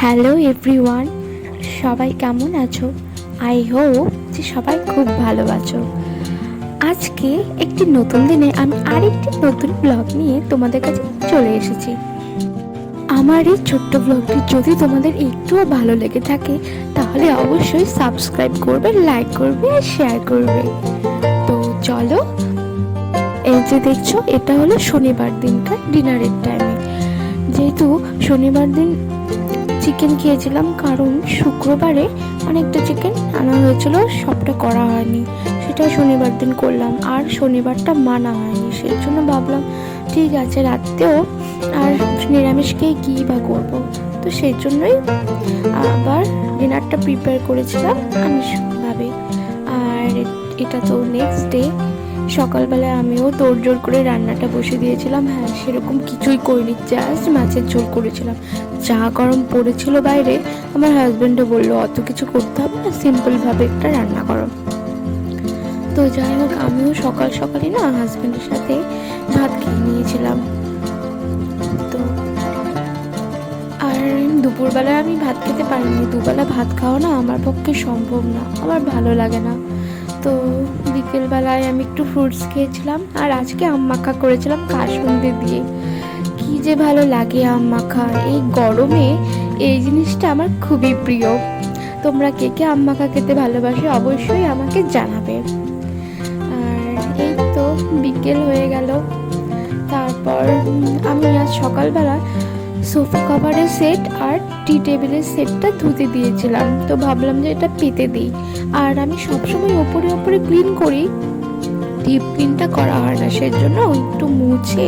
Hello everyone, সবাই কেমন আছো? আই হোপ যে সবাই খুব ভালো আছো। আজকে একটি নতুন দিনে আমি আরেকটি নতুন ব্লগ নিয়ে তোমাদের কাছে চলে এসেছি। আমার এই ছোট্ট ব্লগটি যদি তোমাদের একটুও ভালো লেগে থাকে তাহলে অবশ্যই সাবস্ক্রাইব করবে, লাইক করবে আর শেয়ার করবে। তো চলো, এই যে দেখছো এটা হলো শনিবার দিনকার ডিনারের টাইমে। যেহেতু শনিবার দিন চিকেন খেয়েছিলাম, কারণ শুক্রবারে অনেকটা চিকেন আনা হয়েছিল, সবটা করা হয়নি, সেটা শনিবার দিন করলাম। আর শনিবারটা মানা হয়নি, সেই জন্য ভাবলাম ঠিক আছে রাত্রেও আর নিরামিষ খেয়ে কী বা করবো। তো সেই জন্যই আবার ডিনারটা প্রিপেয়ার করেছিলাম আমিষভাবে। আর এটা তো নেক্সট ডে সকালবেলায় আমিও তোড়জোড় করে রান্নাটা বসে দিয়েছিলাম। হ্যাঁ, সেরকম কিছুই করিনি, জাস্ট মাছের ঝোল করেছিলাম। যা গরম পড়েছিল বাইরে, আমার হাজব্যান্ডও বললো অত কিছু করতে হবে না, সিম্পলভাবে একটা রান্না করো। তো যাই হোক, আমিও সকাল সকালই না হাজব্যান্ডের সাথে ভাত খেয়ে নিয়েছিলাম। তো আর দুপুরবেলায় আমি ভাত খেতে পারিনি, দুবেলা ভাত খাওয়া না আমার পক্ষে সম্ভব না, আমার ভালো লাগে না। তো বিকেলবেলায় আমি একটু ফ্রুটস খেয়েছিলাম, আর আজকে আম মাখা করেছিলাম কাসুন্দি দিয়ে। কি যে ভালো লাগে আম মাখা, এই গরমে এই জিনিসটা আমার খুবই প্রিয়। তোমরা কে কে আম মাখা খেতে ভালোবাসো অবশ্যই আমাকে জানাবে। আর এই তো বিকেল হয়ে গেল। তারপর আমি আজ সকালবেলা সোফা কভারের সেট আর টি টেবিলের সেটটা ধুতে দিয়েছিলাম, তো ভাবলাম যে এটা পেতে দিই। আর আমি সবসময় ওপরে ওপরে ক্লিন করি, ডিপ ক্লিনটা করা হয় না, সেজন্য একটু মুছে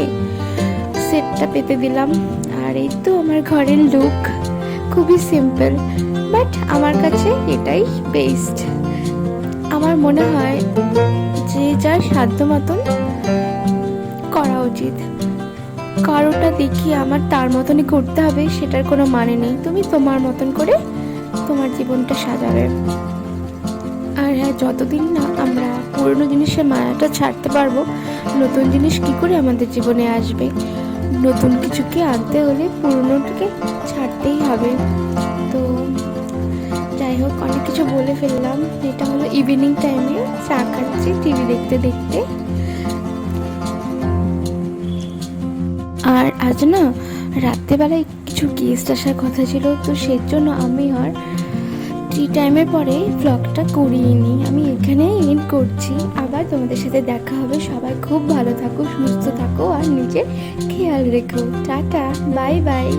সেটটা পেতে দিলাম। আর এই তো আমার ঘরের লুক, খুবই সিম্পল, বাট আমার কাছে এটাই বেস্ট। আমার মনে হয় যে যার সাধ্য মতন করা উচিত। কারোটা দেখি আমার তার মতনই করতে হবে সেটার কোনো মানে নেই, তুমি তোমার মতন করে তোমার জীবনটা সাজাবে। আর হ্যাঁ, যতদিন না আমরা পুরনো জিনিসের মায়াটা ছাড়তে পারবো, নতুন জিনিস কি করে আমাদের জীবনে আসবে। নতুন কিছুকে আনতে হলে পুরনোটাকে ছাড়তেই হবে। তো যাই হোক, অনেক কিছু বলে ফেললাম। এটা হলো ইভিনিং টাইমে চা খাচ্ছি টিভি দেখতে দেখতে। আর আজ না রাত্রেবেলায় কিছু গেস্ট আসার কথা ছিল, তো সেই জন্য আমি আর টি টাইমের পরে ব্লগটা করিয়ে নিই, আমি এখানেই এন্ড করছি। আবার তোমাদের সাথে দেখা হবে। সবাই খুব ভালো থাকো, সুস্থ থাকো আর নিজের খেয়াল রেখো। Tata, bye bye.